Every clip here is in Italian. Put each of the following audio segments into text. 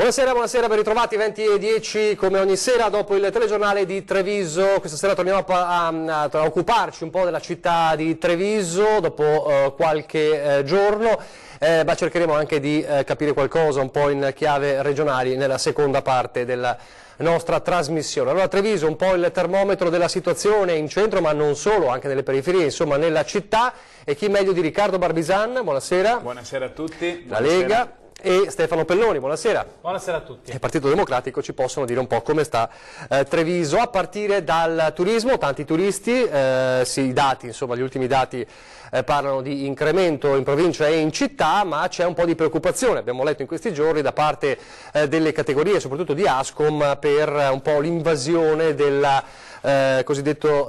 Buonasera, ben ritrovati, 20:10 come ogni sera dopo il telegiornale di Treviso. Questa sera torniamo a occuparci un po' della città di Treviso dopo qualche giorno, ma cercheremo anche di capire qualcosa un po' in chiave regionali nella seconda parte della nostra trasmissione. Allora, Treviso un po' il termometro della situazione in centro, ma non solo, anche nelle periferie, insomma nella città. E chi meglio di Riccardo Barbisan, buonasera. Buonasera a tutti. La Lega. E Stefano Pelloni, buonasera. Buonasera a tutti. Il Partito Democratico ci possono dire un po' come sta Treviso, a partire dal turismo, tanti turisti, i dati, insomma gli ultimi dati parlano di incremento in provincia e in città, ma c'è un po' di preoccupazione, abbiamo letto in questi giorni da parte delle categorie, soprattutto di Ascom, per un po' l'invasione della cosiddetto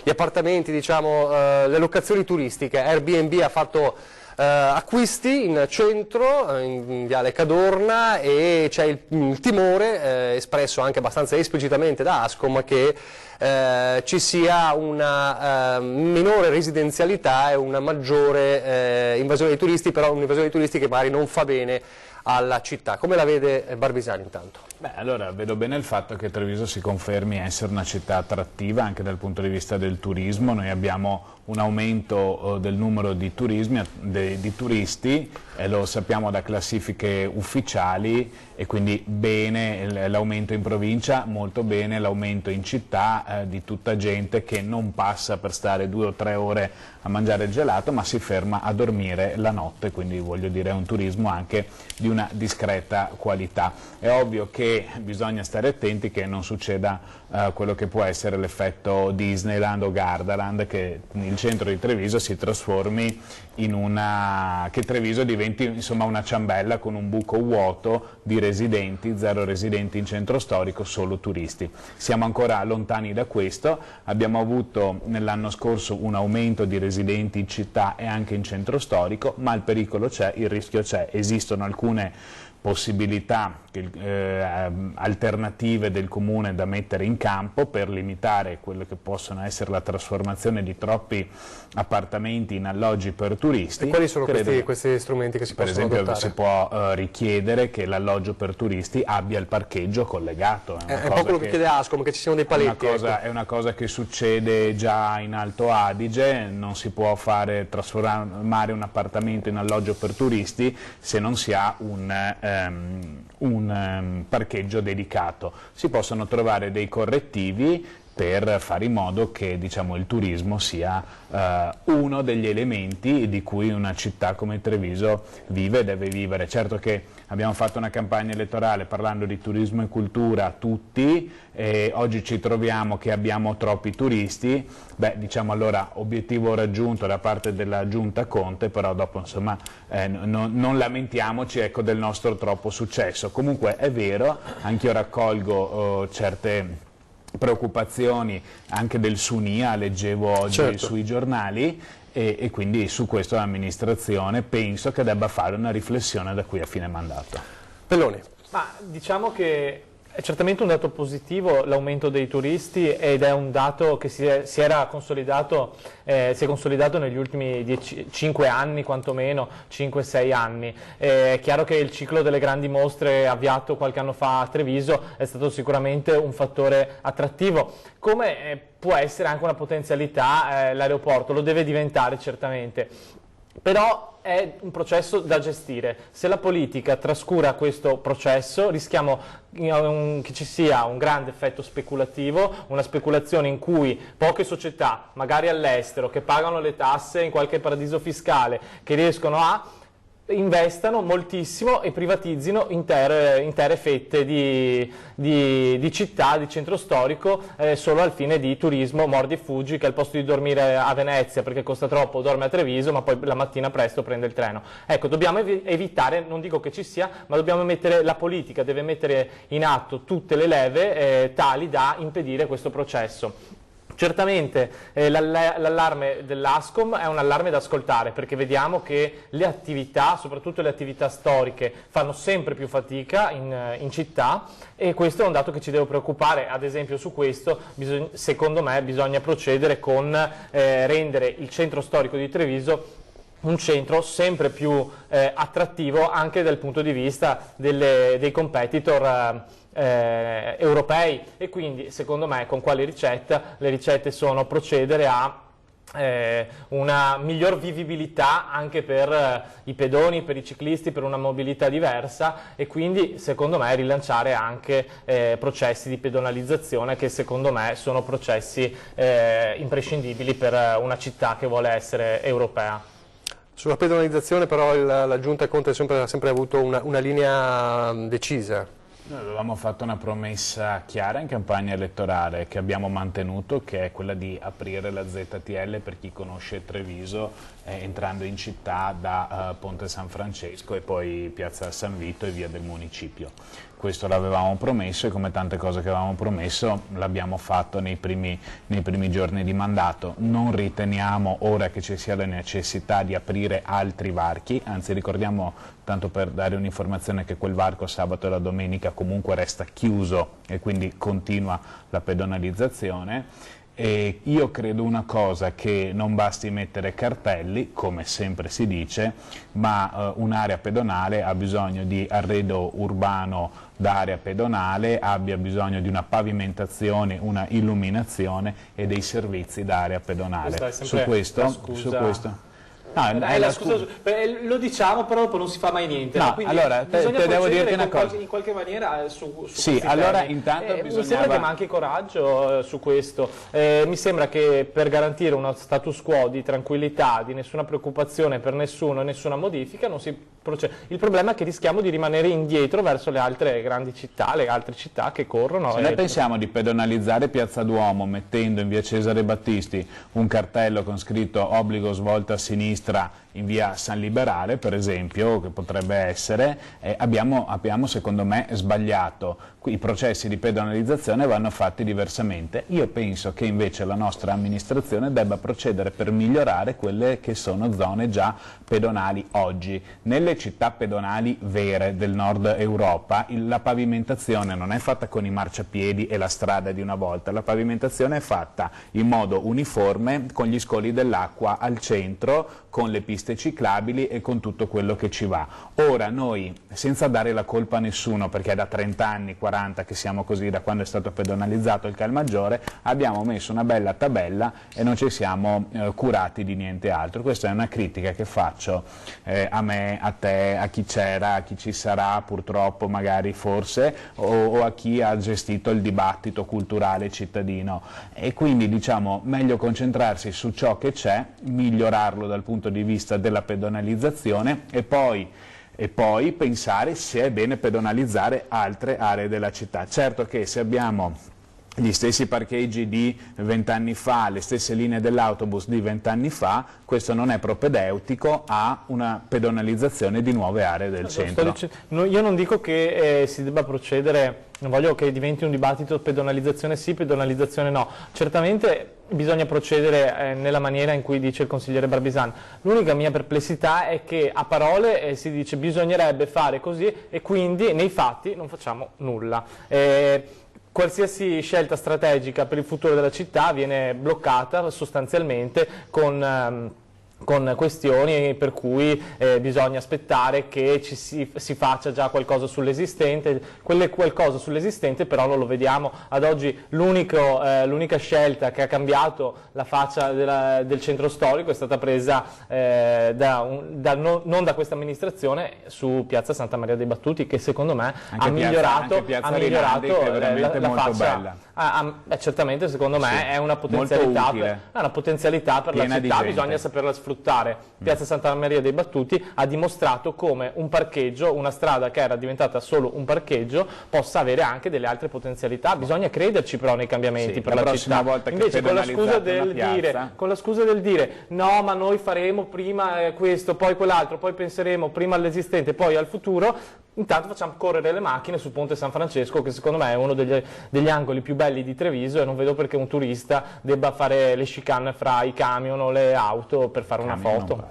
gli appartamenti, diciamo, le locazioni turistiche. Airbnb ha fatto acquisti in centro, in Viale Cadorna, e c'è il timore, espresso anche abbastanza esplicitamente da Ascom, che ci sia una minore residenzialità e una maggiore invasione di turisti, però un'invasione di turisti che magari non fa bene alla città. Come la vede Barbisani intanto? Beh, allora vedo bene il fatto che Treviso si confermi essere una città attrattiva anche dal punto di vista del turismo. Noi abbiamo un aumento del numero di turisti, e lo sappiamo da classifiche ufficiali, e quindi bene l'aumento in provincia, molto bene l'aumento in città di tutta gente che non passa per stare 2 o 3 ore a mangiare il gelato, ma si ferma a dormire la notte, quindi voglio dire è un turismo anche di una discreta qualità. È ovvio che bisogna stare attenti che non succeda quello che può essere l'effetto Disneyland o Gardaland, che il centro di Treviso si trasformi che Treviso diventi insomma una ciambella con un buco vuoto di residenti, 0 residenti in centro storico, solo turisti. Siamo ancora lontani da questo, abbiamo avuto nell'anno scorso un aumento di residenti in città e anche in centro storico, ma il pericolo c'è, il rischio c'è, esistono alcune possibilità alternative del Comune da mettere in campo per limitare quello che possono essere la trasformazione di troppi appartamenti in alloggi per turisti. E quali sono questi strumenti che si possono adottare? Per esempio si può richiedere che l'alloggio per turisti abbia il parcheggio collegato. È un po' quello che chiede Ascom, che ci siano dei paletti. È una cosa che succede già in Alto Adige, non si può trasformare un appartamento in alloggio per turisti se non si ha un parcheggio dedicato. Si possono trovare dei correttivi per fare in modo che, diciamo, il turismo sia uno degli elementi di cui una città come Treviso vive e deve vivere. Certo che abbiamo fatto una campagna elettorale parlando di turismo e cultura tutti, e oggi ci troviamo che abbiamo troppi turisti. Beh, diciamo, allora, obiettivo raggiunto da parte della Giunta Conte, però dopo insomma non lamentiamoci, ecco, del nostro troppo successo. Comunque è vero, anch'io raccolgo certe preoccupazioni anche del SUNIA, leggevo oggi sui giornali, e quindi su questo l'amministrazione penso che debba fare una riflessione da qui a fine mandato. Pelloni. Ma diciamo che è certamente un dato positivo l'aumento dei turisti, ed è un dato che si è consolidato negli ultimi 5 anni, quantomeno 5-6 anni. È chiaro che il ciclo delle grandi mostre avviato qualche anno fa a Treviso è stato sicuramente un fattore attrattivo, come può essere anche una potenzialità l'aeroporto, lo deve diventare certamente. Però è un processo da gestire. Se la politica trascura questo processo rischiamo che ci sia un grande effetto speculativo, una speculazione in cui poche società, magari all'estero, che pagano le tasse in qualche paradiso fiscale, che riescono a investano moltissimo e privatizzino intere fette di città, di centro storico, solo al fine di turismo mordi e fuggi, che al posto di dormire a Venezia perché costa troppo dorme a Treviso, ma poi la mattina presto prende il treno. Ecco, dobbiamo evitare, non dico che ci sia, ma dobbiamo la politica deve mettere in atto tutte le leve tali da impedire questo processo. Certamente l'allarme dell'Ascom è un allarme da ascoltare, perché vediamo che le attività, soprattutto le attività storiche, fanno sempre più fatica in città, e questo è un dato che ci deve preoccupare. Ad esempio su questo secondo me bisogna procedere con rendere il centro storico di Treviso un centro sempre più attrattivo anche dal punto di vista dei competitor europei, e quindi secondo me con quale ricetta? Le ricette sono procedere a una miglior vivibilità anche per i pedoni, per i ciclisti, per una mobilità diversa, e quindi secondo me rilanciare anche processi di pedonalizzazione che secondo me sono processi imprescindibili per una città che vuole essere europea. Sulla pedonalizzazione però la Giunta Conte ha sempre avuto una linea decisa. Noi avevamo fatto una promessa chiara in campagna elettorale che abbiamo mantenuto, che è quella di aprire la ZTL per chi conosce Treviso, entrando in città da Ponte San Francesco e poi Piazza San Vito e via del Municipio. Questo l'avevamo promesso, e come tante cose che avevamo promesso l'abbiamo fatto nei primi giorni di mandato. Non riteniamo ora che ci sia la necessità di aprire altri varchi, anzi ricordiamo, tanto per dare un'informazione, che quel varco sabato e la domenica comunque resta chiuso e quindi continua la pedonalizzazione. E io credo una cosa, che non basti mettere cartelli, come sempre si dice, ma un'area pedonale ha bisogno di arredo urbano d'area pedonale, abbia bisogno di una pavimentazione, una illuminazione e dei servizi d'area pedonale. Su questo No, la scusa, lo diciamo, però dopo non si fa mai niente. No, allora te devo dirti una cosa. In qualche maniera su sì, allora temi. Intanto bisognava... Mi sembra che manchi coraggio su questo. Mi sembra che per garantire uno status quo di tranquillità, di nessuna preoccupazione per nessuno e nessuna modifica, non si procede. Il problema è che rischiamo di rimanere indietro verso le altre grandi città, le altre città che corrono. Se noi pensiamo di pedonalizzare Piazza Duomo mettendo in via Cesare Battisti un cartello con scritto obbligo svolta a sinistra in via San Liberale, per esempio, che potrebbe essere, abbiamo secondo me sbagliato. I processi di pedonalizzazione vanno fatti diversamente. Io penso che invece la nostra amministrazione debba procedere per migliorare quelle che sono zone già pedonali oggi. Nelle città pedonali vere del nord Europa la pavimentazione non è fatta con i marciapiedi e la strada di una volta, la pavimentazione è fatta in modo uniforme, con gli scoli dell'acqua al centro, con le piste ciclabili e con tutto quello che ci va. Ora noi, senza dare la colpa a nessuno, perché è da 30 anni, 40 che siamo così, da quando è stato pedonalizzato il Calmaggiore, abbiamo messo una bella tabella e non ci siamo curati di niente altro. Questa è una critica che faccio a me, a te, a chi c'era, a chi ci sarà purtroppo magari forse, o a chi ha gestito il dibattito culturale cittadino. E quindi diciamo meglio concentrarsi su ciò che c'è, migliorarlo dal punto di vista della pedonalizzazione e poi pensare se è bene pedonalizzare altre aree della città. Certo che se abbiamo gli stessi parcheggi di 20 anni fa, le stesse linee dell'autobus di 20 anni fa, questo non è propedeutico a una pedonalizzazione di nuove aree del centro. Io non dico che si debba procedere, non voglio che diventi un dibattito pedonalizzazione sì, pedonalizzazione no. Certamente bisogna procedere nella maniera in cui dice il consigliere Barbisani. L'unica mia perplessità è che a parole si dice bisognerebbe fare così e quindi nei fatti non facciamo nulla. Qualsiasi scelta strategica per il futuro della città viene bloccata sostanzialmente con questioni per cui bisogna aspettare che si faccia già qualcosa sull'esistente. Qualcosa sull'esistente però non lo vediamo. Ad oggi l'unica scelta che ha cambiato la faccia del centro storico è stata presa non da questa amministrazione su Piazza Santa Maria dei Battuti, che secondo me ha migliorato la faccia. Certamente secondo me sì, è una potenzialità per la città, bisogna saperla sfruttare. Piazza Santa Maria dei Battuti ha dimostrato come un parcheggio, una strada che era diventata solo un parcheggio, possa avere anche delle altre potenzialità. Bisogna crederci però nei cambiamenti per la città. Invece con la scusa del dire no, ma noi faremo prima questo, poi quell'altro, poi penseremo prima all'esistente, poi al futuro. Intanto facciamo correre le macchine su Ponte San Francesco, che secondo me è uno degli angoli più belli di Treviso, e non vedo perché un turista debba fare le chicane fra i camion o le auto per fare una foto.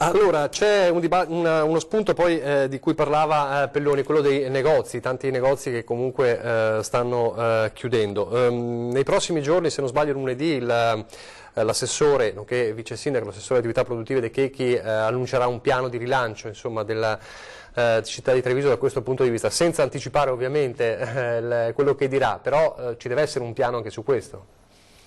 Allora, c'è uno spunto poi di cui parlava Pelloni, quello dei negozi, tanti negozi che comunque stanno chiudendo. Nei prossimi giorni, se non sbaglio lunedì, l'assessore, nonché vice sindaco, l'assessore attività produttive De Checchi annuncerà un piano di rilancio, insomma, della città di Treviso da questo punto di vista, senza anticipare ovviamente quello che dirà, però ci deve essere un piano anche su questo.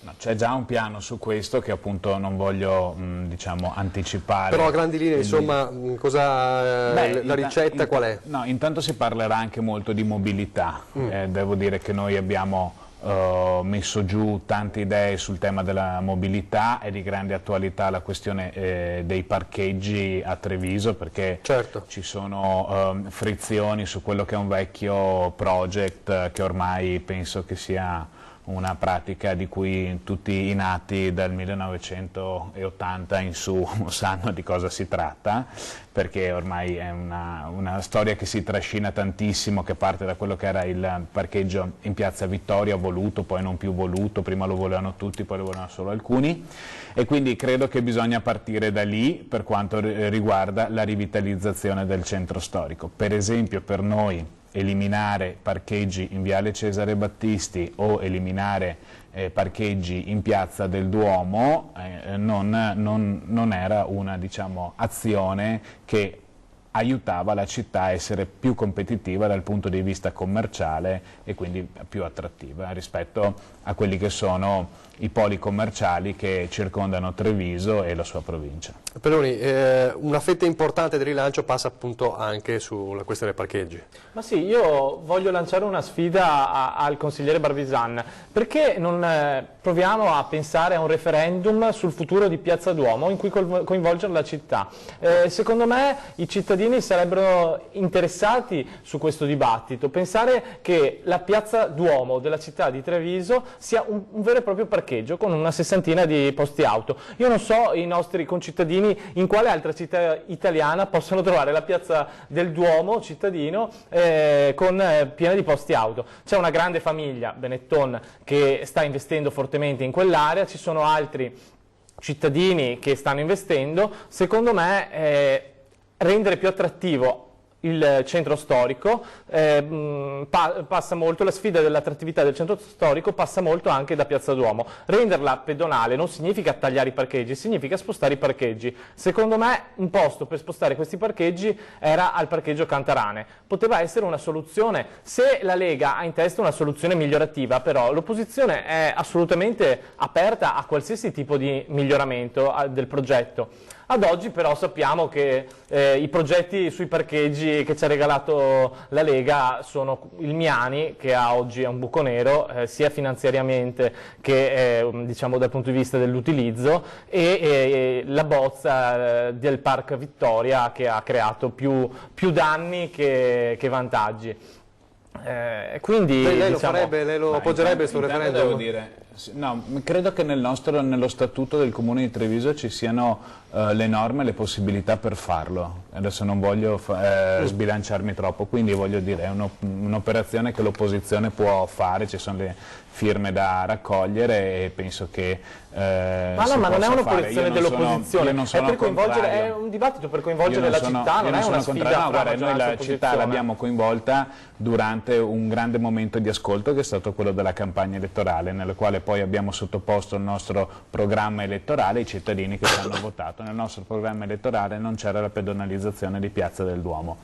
No, c'è già un piano su questo che appunto non voglio diciamo, anticipare. Però a grandi linee, insomma, la ricetta qual è? No, intanto si parlerà anche molto di mobilità. Devo dire che noi abbiamo messo giù tante idee sul tema della mobilità. È di grande attualità la questione dei parcheggi a Treviso, perché certo, ci sono frizioni su quello che è un vecchio project che ormai penso che sia una pratica di cui tutti i nati dal 1980 in su sanno di cosa si tratta, perché ormai è una storia che si trascina tantissimo, che parte da quello che era il parcheggio in Piazza Vittoria, voluto, poi non più voluto, prima lo volevano tutti, poi lo volevano solo alcuni, e quindi credo che bisogna partire da lì per quanto riguarda la rivitalizzazione del centro storico. Per esempio per noi eliminare parcheggi in Viale Cesare Battisti o eliminare parcheggi in Piazza del Duomo non era una, diciamo, azione che aiutava la città a essere più competitiva dal punto di vista commerciale e quindi più attrattiva rispetto a quelli che sono i poli commerciali che circondano Treviso e la sua provincia. Pelloni, una fetta importante del rilancio passa appunto anche sulla questione dei parcheggi. Ma sì, io voglio lanciare una sfida al consigliere Barbisan, perché non proviamo a pensare a un referendum sul futuro di Piazza Duomo in cui coinvolgere la città. Secondo me i cittadini sarebbero interessati su questo dibattito, pensare che la Piazza Duomo della città di Treviso sia un vero e proprio parcheggio con una sessantina di posti auto. Io non so i nostri concittadini in quale altra città italiana possono trovare la piazza del Duomo cittadino piena di posti auto. C'è una grande famiglia, Benetton, che sta investendo fortemente in quell'area, ci sono altri cittadini che stanno investendo. Secondo me rendere più attrattivo il centro storico passa molto, la sfida dell'attrattività del centro storico passa molto anche da Piazza Duomo. Renderla pedonale non significa tagliare i parcheggi, significa spostare i parcheggi. Secondo me un posto per spostare questi parcheggi era al parcheggio Cantarane. Poteva essere una soluzione. Se la Lega ha in testa una soluzione migliorativa, però l'opposizione è assolutamente aperta a qualsiasi tipo di miglioramento del progetto. Ad oggi però sappiamo che i progetti sui parcheggi che ci ha regalato la Lega sono il Miani, che oggi è un buco nero sia finanziariamente che diciamo dal punto di vista dell'utilizzo, e la bozza del Park Vittoria, che ha creato più danni che vantaggi. Quindi lei lo diciamo, farebbe, lei lo appoggerebbe questo referendum? Devo dire, no, credo che nello statuto del Comune di Treviso ci siano le norme e le possibilità per farlo. Adesso non voglio sbilanciarmi troppo, quindi voglio dire è un'operazione che l'opposizione può fare, ci sono le firme da raccogliere e penso che ma non è un'operazione dell'opposizione, è un dibattito per coinvolgere la città, non è una sfida. No, guarda, noi la città l'abbiamo coinvolta durante un grande momento di ascolto che è stato quello della campagna elettorale, nel quale poi abbiamo sottoposto il nostro programma elettorale ai cittadini che ci hanno votato. Nel nostro programma elettorale non c'era la pedonalizzazione di Piazza del Duomo.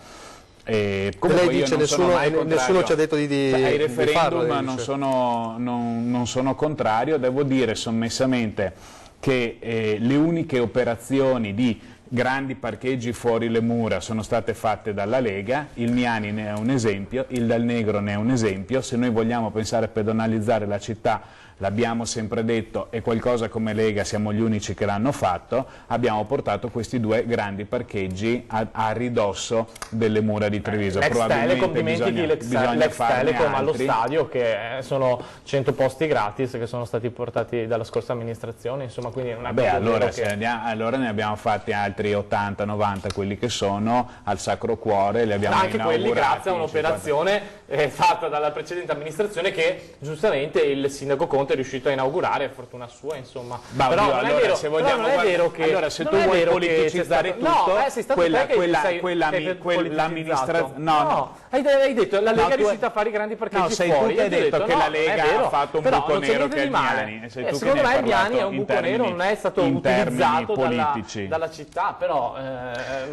E lei dice nessuno ci ha detto ai referendum farlo, non sono contrario. Devo dire sommessamente che le uniche operazioni di grandi parcheggi fuori le mura sono state fatte dalla Lega, il Miani ne è un esempio, il Dal Negro ne è un esempio. Se noi vogliamo pensare a pedonalizzare la città, l'abbiamo sempre detto, e qualcosa come Lega siamo gli unici che l'hanno fatto, abbiamo portato questi due grandi parcheggi a ridosso delle mura di Treviso. L'ex Telecom, dimentichi l'ex Telecom allo stadio, che sono 100 posti gratis che sono stati portati dalla scorsa amministrazione, insomma, quindi non è allora ne abbiamo fatti altri 80-90, quelli che sono al Sacro Cuore, li abbiamo anche quelli grazie a un'operazione fatta dalla precedente amministrazione, che giustamente il sindaco Conte Conte è riuscito a inaugurare, è fortuna sua, insomma. Bah, però oddio, non allora, è vero, se vogliamo, però non è vero che... allora se non tu è vuoi vero che politicizzare c'è stato, tutto, no, sei stato te l'amministrazione... No, hai detto la Lega è riuscita a fare i grandi parcheggi no, sei fuori. tu che hai detto che la Lega ha fatto un buco nero che è il Viani. Secondo me il Viani è un buco nero, non è stato utilizzato dalla città, però...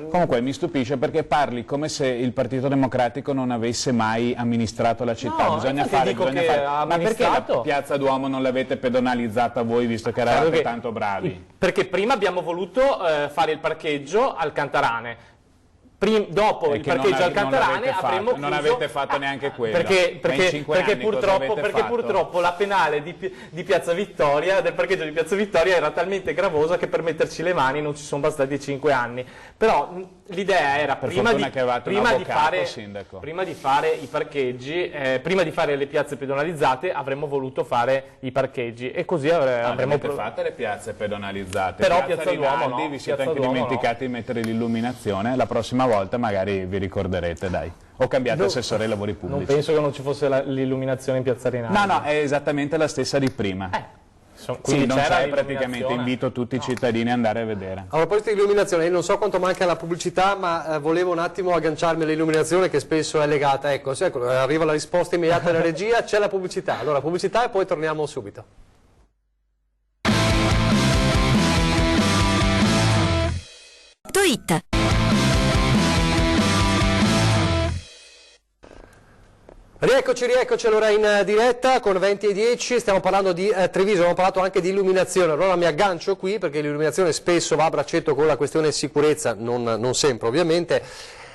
Comunque mi stupisce perché parli come se il Partito Democratico non avesse mai amministrato la città. No, bisogna infatti fare, dico che ha Ma perché la amministrato? Piazza Duomo non l'avete pedonalizzata voi, visto che eravate tanto bravi? Perché prima abbiamo voluto fare il parcheggio al Cantarane. Dopo il parcheggio al Cantarane avremmo chiuso... Non avete fatto neanche quello. Perché purtroppo la penale di Piazza Vittoria, del parcheggio di Piazza Vittoria, era talmente gravosa che per metterci le mani non ci sono bastati 5 anni. Però l'idea era prima di fare i parcheggi, prima di fare le piazze pedonalizzate avremmo voluto fare i parcheggi e così avremmo avete fatte le piazze pedonalizzate. Però Piazza Duomo no, vi siete anche dimenticati di mettere l'illuminazione. La prossima volta magari vi ricorderete, dai. O cambiate assessore ai lavori pubblici. Non penso che non ci fosse l'illuminazione in Piazza Rinaldi. No, è esattamente la stessa di prima. Sì, non c'è praticamente, invito tutti i cittadini ad andare a vedere. A proposito di illuminazione, io non so quanto manca alla pubblicità, ma volevo un attimo agganciarmi all'illuminazione che spesso è legata. Ecco, arriva la risposta immediata della regia, c'è la pubblicità. Allora, pubblicità e poi torniamo subito. It. Rieccoci allora in diretta con 20:10, stiamo parlando di Treviso, abbiamo parlato anche di illuminazione, allora mi aggancio qui perché l'illuminazione spesso va a braccetto con la questione sicurezza, non sempre ovviamente,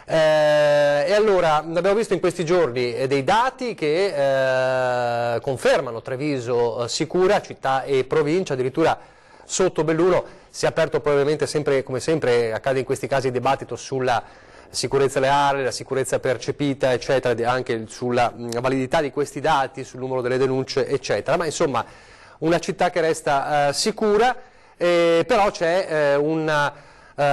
e allora abbiamo visto in questi giorni dei dati che confermano Treviso sicura, città e provincia, addirittura sotto Belluno si è aperto probabilmente sempre, come sempre accade in questi casi, il dibattito sulla sicurezza delle aree, la sicurezza percepita, eccetera, anche sulla validità di questi dati, sul numero delle denunce, eccetera. Ma insomma una città che resta sicura, però c'è una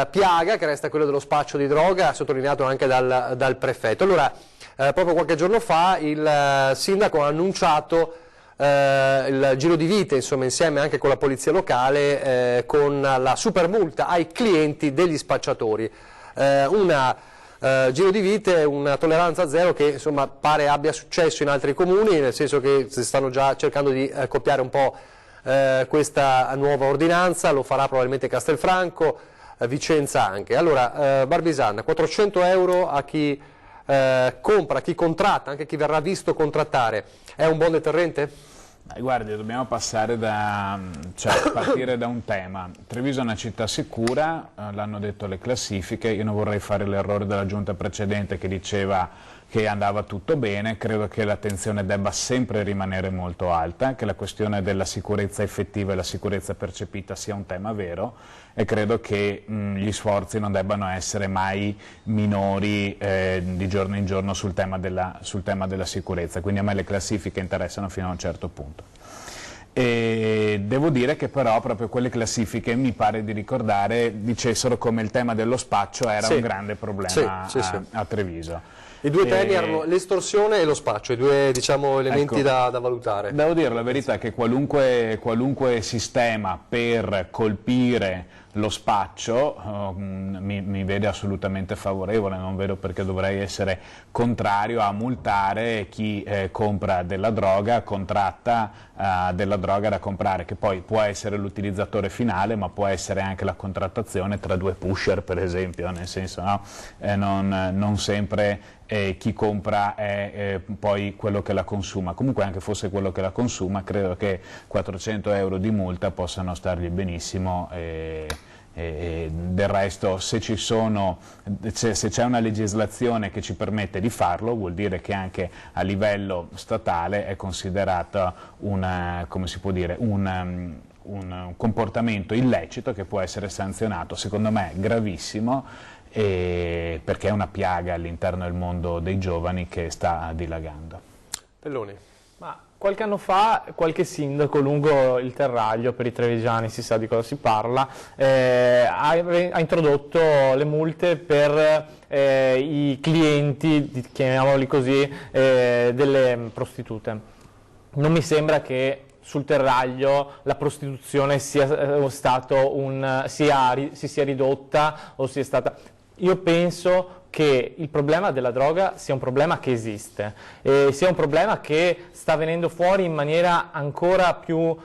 piaga che resta quella dello spaccio di droga, sottolineato anche dal prefetto. Allora, proprio qualche giorno fa il sindaco ha annunciato il giro di vite, insomma, insieme anche con la polizia locale, con la super multa ai clienti degli spacciatori. Giro di vite, una tolleranza zero che insomma pare abbia successo in altri comuni, nel senso che si stanno già cercando di copiare un po' questa nuova ordinanza, lo farà probabilmente Castelfranco, Vicenza anche. Allora, Barbisana, 400 euro a chi compra, a chi contratta, anche chi verrà visto contrattare, è un buon deterrente? Guardi, dobbiamo partire da un tema. Treviso è una città sicura, l'hanno detto le classifiche, io non vorrei fare l'errore della giunta precedente che diceva che andava tutto bene, credo che l'attenzione debba sempre rimanere molto alta, che la questione della sicurezza effettiva e la sicurezza percepita sia un tema vero e credo che gli sforzi non debbano essere mai minori di giorno in giorno sul tema della sicurezza, quindi a me le classifiche interessano fino a un certo punto. E devo dire che però proprio quelle classifiche, mi pare di ricordare, dicessero come il tema dello spaccio era un grande problema a Treviso. I due temi erano l'estorsione e lo spaccio, i due, diciamo, elementi da valutare. Devo dire la verità che qualunque sistema per colpire lo spaccio mi vede assolutamente favorevole, non vedo perché dovrei essere contrario a multare chi compra della droga, contratta della droga da comprare, che poi può essere l'utilizzatore finale ma può essere anche la contrattazione tra due pusher, per esempio, nel senso non sempre chi compra è poi quello che la consuma. Comunque anche fosse quello che la consuma, credo che 400 euro di multa possano stargli benissimo e del resto se c'è una legislazione che ci permette di farlo, vuol dire che anche a livello statale è considerata un comportamento illecito che può essere sanzionato, secondo me gravissimo, perché è una piaga all'interno del mondo dei giovani che sta dilagando. Pelloni. Ma qualche anno fa qualche sindaco lungo il Terraglio, per i trevigiani si sa di cosa si parla, ha introdotto le multe per i clienti, chiamiamoli così, delle prostitute. Non mi sembra che sul terraglio la prostituzione sia ridotta o sia stata... Io penso che il problema della droga sia un problema che esiste, sia un problema che sta venendo fuori in maniera ancora più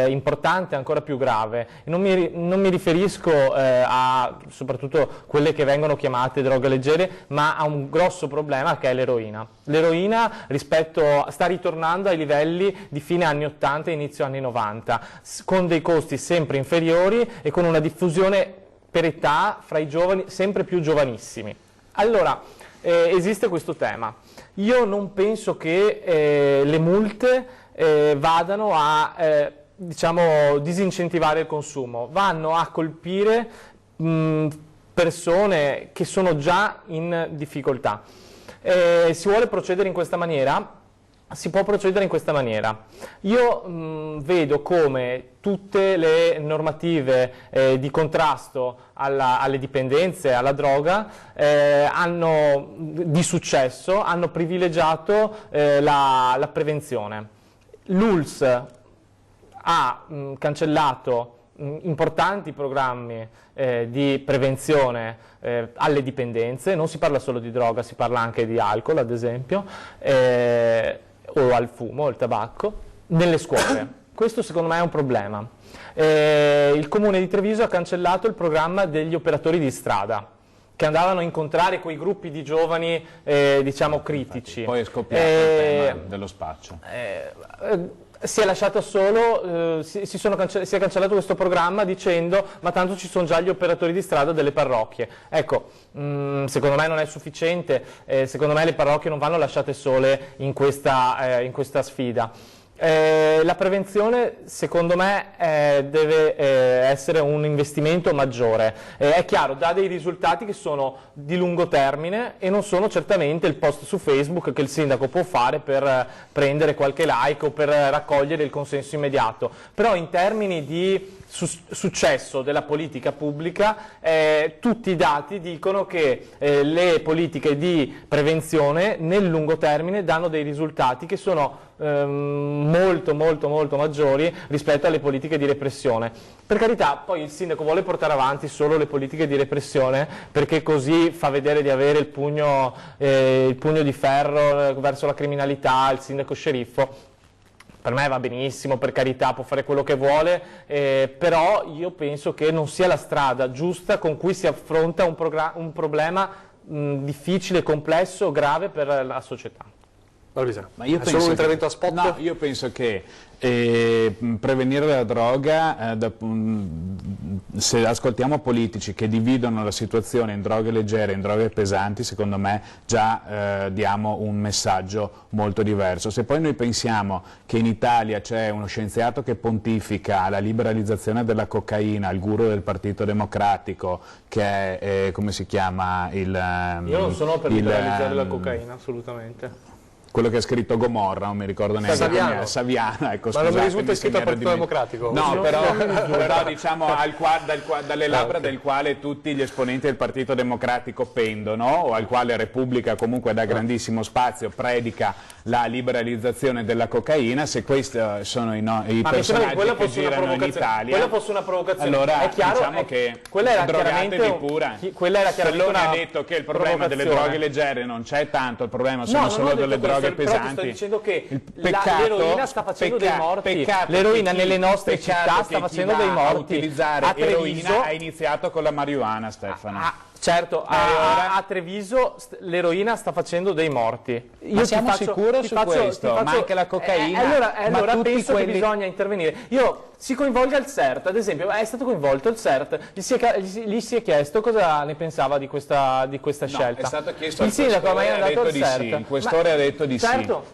importante, ancora più grave. E non mi riferisco a soprattutto quelle che vengono chiamate droghe leggere, ma a un grosso problema che è l'eroina. L'eroina sta ritornando ai livelli di fine anni 80 e inizio anni 90, con dei costi sempre inferiori e con una diffusione per età fra i giovani sempre più giovanissimi. Allora, esiste questo tema. Io non penso che le multe vadano a diciamo, disincentivare il consumo, vanno a colpire persone che sono già in difficoltà. Si vuole procedere in questa maniera? Si può procedere in questa maniera. Io vedo come tutte le normative di contrasto alle dipendenze, alla droga, di successo, hanno privilegiato la prevenzione. L'ULSS ha cancellato importanti programmi di prevenzione alle dipendenze, non si parla solo di droga, si parla anche di alcol, ad esempio, o al fumo, al tabacco, nelle scuole. Questo secondo me è un problema. Il Comune di Treviso ha cancellato il programma degli operatori di strada, che andavano a incontrare quei gruppi di giovani, diciamo, critici. Poi è scoppiato il tema dello spaccio. Si è lasciato solo, si è cancellato questo programma dicendo ma tanto ci sono già gli operatori di strada delle parrocchie. Ecco, secondo me non è sufficiente, secondo me le parrocchie non vanno lasciate sole in questa sfida. La prevenzione secondo me deve essere un investimento maggiore, è chiaro, dà dei risultati che sono di lungo termine e non sono certamente il post su Facebook che il sindaco può fare per prendere qualche like o per raccogliere il consenso immediato, però in termini di successo della politica pubblica tutti i dati dicono che le politiche di prevenzione nel lungo termine danno dei risultati che sono molto maggiori rispetto alle politiche di repressione. Per carità, poi il sindaco vuole portare avanti solo le politiche di repressione perché così fa vedere di avere il pugno di ferro verso la criminalità, il sindaco sceriffo. Per me va benissimo, per carità, può fare quello che vuole, però io penso che non sia la strada giusta con cui si affronta un problema difficile, complesso, grave per la società. Ma io penso un intervento a spot? No, io penso che prevenire la droga, se ascoltiamo politici che dividono la situazione in droghe leggere e in droghe pesanti, secondo me già diamo un messaggio molto diverso. Se poi noi pensiamo che in Italia c'è uno scienziato che pontifica alla liberalizzazione della cocaina, il guru del Partito Democratico, che è, come si chiama? Io non sono per liberalizzare la cocaina, assolutamente. Quello che ha scritto Gomorra, non mi ricordo neanche Saviano, ecco, ma non mi risulta iscritto al Partito Democratico. No, però diciamo dalle labbra del quale tutti gli esponenti del Partito Democratico pendono, o al quale Repubblica comunque dà grandissimo spazio, predica la liberalizzazione della cocaina. Se questi sono i personaggi che girano in Italia, quella fosse una provocazione, allora è chiaro, diciamo che quella era drogatevi pure. Pellone ha detto che il problema delle droghe leggere non c'è tanto, il problema sono solo delle droghe pesanti. Però ti sto dicendo che l'eroina sta facendo dei morti, l'eroina nelle nostre città sta facendo dei morti. A utilizzare eroina ha iniziato con la marijuana, Stefano. Certo, a Treviso l'eroina sta facendo dei morti. Ma siamo sicuri su questo? Ma anche la cocaina? Allora penso che bisogna intervenire. Si coinvolga il CERT, ad esempio, è stato coinvolto il CERT, gli si è chiesto cosa ne pensava di questa scelta. È stato chiesto il sindaco, ma è andato al CERT. Il questore ha detto di sì.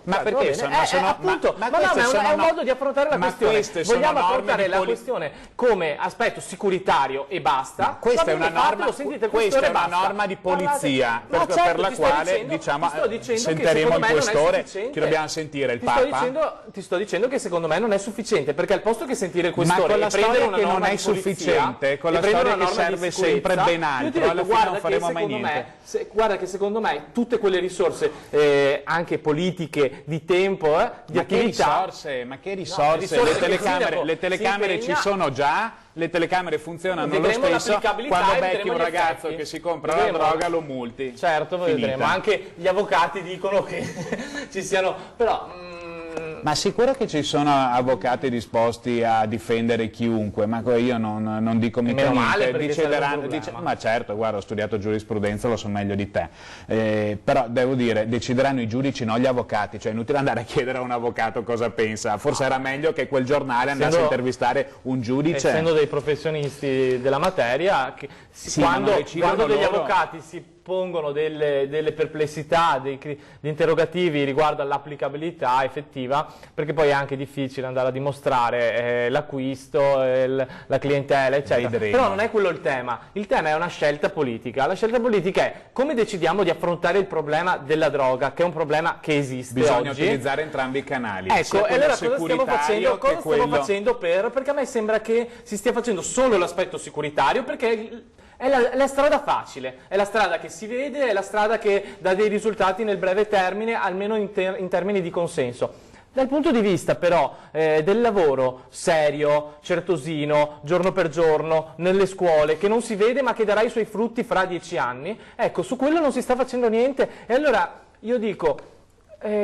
Ma perché? È un modo di affrontare la questione. Vogliamo affrontare la questione come aspetto sicuritario e basta. Questa è una norma. Sentite il questore. questa è una norma di polizia per la quale diciamo sentiremo il questore, che dobbiamo sentire il Papa. Ti sto dicendo che secondo me non è sufficiente, perché al posto che sentire il questore, ma con la storia una che norma non è di polizia, sufficiente, con la storia che serve sempre ben altro, alla fine non faremo mai niente. Guarda che secondo me tutte quelle risorse anche politiche, di tempo, di attività... Ma che risorse? Le telecamere ci sono già, le telecamere funzionano lo stesso, quando becchi un ragazzo che si compra la droga lo multi. Certo, vedremo, anche gli avvocati dicono che ci siano... però... Ma sicuro che ci sono avvocati disposti a difendere chiunque, ma io non dico mica niente, ma certo, guarda, ho studiato giurisprudenza, lo so meglio di te, però devo dire, decideranno i giudici, non gli avvocati, cioè è inutile andare a chiedere a un avvocato cosa pensa, forse era meglio che quel giornale andasse a intervistare un giudice. Essendo dei professionisti della materia, quando degli avvocati si pongono delle perplessità, degli interrogativi riguardo all'applicabilità effettiva, perché poi è anche difficile andare a dimostrare l'acquisto, la clientela, eccetera. Vedremo. Però non è quello il tema è una scelta politica. La scelta politica è come decidiamo di affrontare il problema della droga, che è un problema che esiste Bisogna oggi. utilizzare entrambi i canali. Ecco, e allora cosa stiamo facendo? Perché a me sembra che si stia facendo solo l'aspetto securitario, perché è la strada facile, è la strada che si vede, è la strada che dà dei risultati nel breve termine, almeno in termini di consenso. Dal punto di vista però del lavoro serio, certosino, giorno per giorno, nelle scuole, che non si vede ma che darà i suoi frutti fra 10 anni, ecco, su quello non si sta facendo niente. E allora io dico,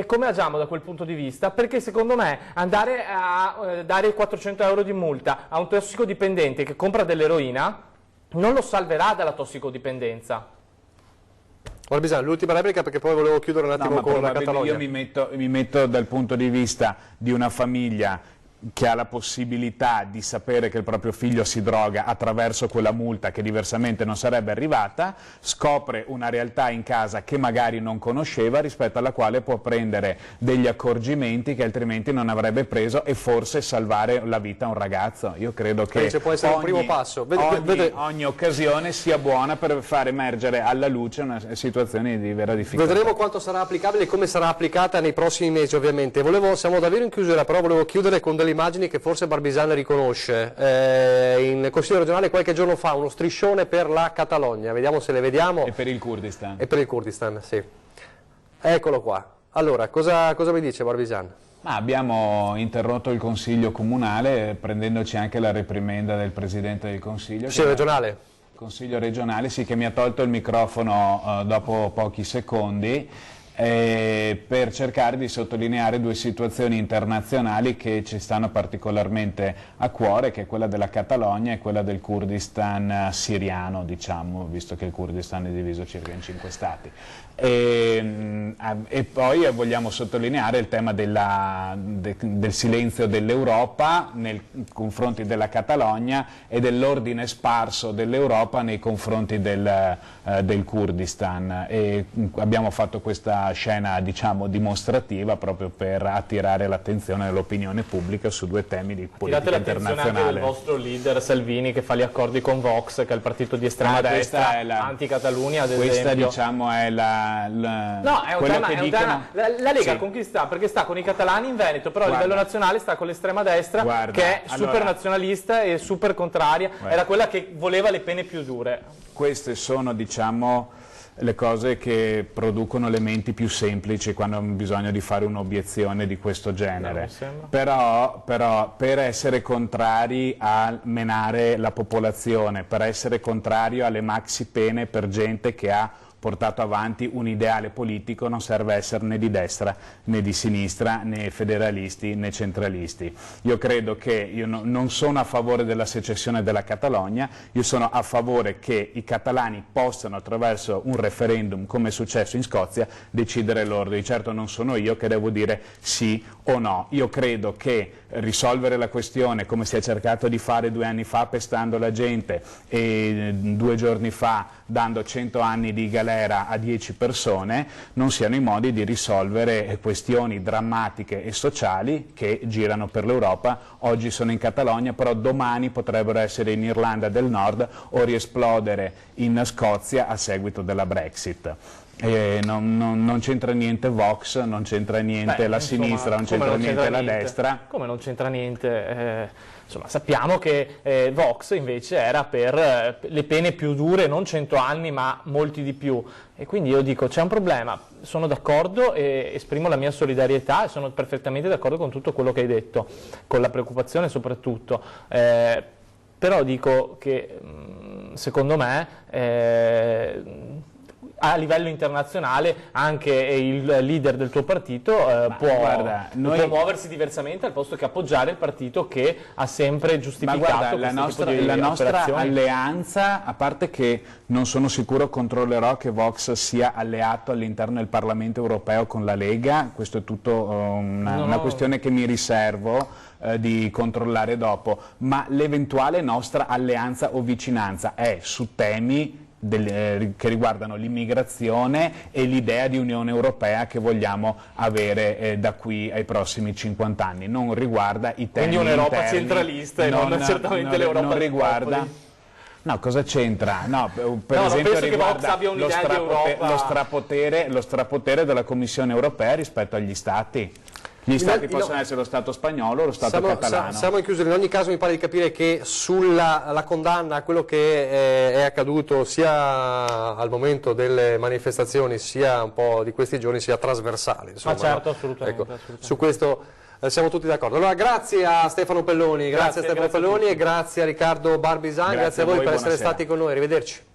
come agiamo da quel punto di vista? Perché secondo me andare a dare 400 euro di multa a un tossicodipendente che compra dell'eroina non lo salverà dalla tossicodipendenza. Barbisani, l'ultima replica, perché poi volevo chiudere un attimo con la Catalogna. Io mi metto dal punto di vista di una famiglia che ha la possibilità di sapere che il proprio figlio si droga attraverso quella multa che diversamente non sarebbe arrivata, scopre una realtà in casa che magari non conosceva, rispetto alla quale può prendere degli accorgimenti che altrimenti non avrebbe preso e forse salvare la vita a un ragazzo. Io credo che può essere un primo passo. Ogni occasione sia buona per far emergere alla luce una situazione di vera difficoltà. Vedremo quanto sarà applicabile e come sarà applicata nei prossimi mesi, ovviamente. Siamo davvero in chiusura, però volevo chiudere con delle immagini che forse Barbisani riconosce. In Consiglio regionale qualche giorno fa uno striscione per la Catalogna, vediamo se le vediamo. E per il Kurdistan. E per il Kurdistan, sì. Eccolo qua. Allora, cosa mi dice Barbisani? Ma abbiamo interrotto il Consiglio comunale prendendoci anche la reprimenda del Presidente del Consiglio. Consiglio regionale? Consiglio regionale, sì, che mi ha tolto il microfono dopo pochi secondi. Per cercare di sottolineare due situazioni internazionali che ci stanno particolarmente a cuore, che è quella della Catalogna e quella del Kurdistan siriano, diciamo, visto che il Kurdistan è diviso circa in 5 stati. E poi vogliamo sottolineare il tema del silenzio dell'Europa nei confronti della Catalogna e dell'ordine sparso dell'Europa nei confronti del Kurdistan. E abbiamo fatto questa scena, diciamo, dimostrativa proprio per attirare l'attenzione dell'opinione pubblica su due temi di politica internazionale. Attirate l'attenzione anche del vostro leader Salvini, che fa gli accordi con Vox, che è il partito di estrema destra, anti-Catalunya, ad esempio. Questa, diciamo, è no, è un tema. La Lega conquista perché sta con i catalani in Veneto, però a livello nazionale sta con l'estrema destra, che è super nazionalista e super contraria, era quella che voleva le pene più dure. Queste sono, diciamo, le cose che producono elementi più semplici quando hanno bisogno di fare un'obiezione di questo genere. Però per essere contrari a menare la popolazione, per essere contrario alle maxi pene per gente che ha portato avanti un ideale politico, non serve essere né di destra né di sinistra, né federalisti né centralisti. Io credo che non sono a favore della secessione della Catalogna, io sono a favore che i catalani possano, attraverso un referendum come è successo in Scozia, decidere loro. Di certo non sono io che devo dire sì o no. Io credo che risolvere la questione come si è cercato di fare 2 anni fa pestando la gente e 2 giorni fa dando 100 anni di galera galera a 10 persone non siano i modi di risolvere questioni drammatiche e sociali che girano per l'Europa. Oggi sono in Catalogna, però domani potrebbero essere in Irlanda del Nord o riesplodere in Scozia a seguito della Brexit. Non c'entra niente Vox, non c'entra niente la sinistra, non c'entra niente la destra. Come non c'entra niente? Insomma, sappiamo che Vox invece era per le pene più dure, non 100 anni ma molti di più, e quindi io dico c'è un problema, sono d'accordo e esprimo la mia solidarietà e sono perfettamente d'accordo con tutto quello che hai detto, con la preoccupazione soprattutto, però dico che secondo me a livello internazionale anche il leader del tuo partito può muoversi diversamente al posto che appoggiare il partito che ha sempre giustificato la nostra alleanza, a parte che non sono sicuro controllerò che Vox sia alleato all'interno del Parlamento europeo con la Lega, questo è tutto una questione che mi riservo di controllare dopo, ma l'eventuale nostra alleanza o vicinanza è su temi che riguardano l'immigrazione e l'idea di Unione Europea che vogliamo avere da qui ai prossimi 50 anni, non riguarda i temi quindi un'Europa interni, centralista e non certamente l'Europa non riguarda. No, cosa c'entra? No, per esempio riguarda lo strapotere della Commissione Europea rispetto agli Stati. Gli Stati possono essere lo Stato spagnolo o lo Stato catalano. Siamo in chiusura, in ogni caso mi pare di capire che sulla condanna a quello che è accaduto sia al momento delle manifestazioni sia un po' di questi giorni sia trasversale. Insomma, certo, assolutamente, ecco, assolutamente. Su questo siamo tutti d'accordo. Allora grazie a Stefano Pelloni, grazie a Stefano Pelloni e grazie a Riccardo Barbisan, grazie a voi per essere stati con noi, arrivederci.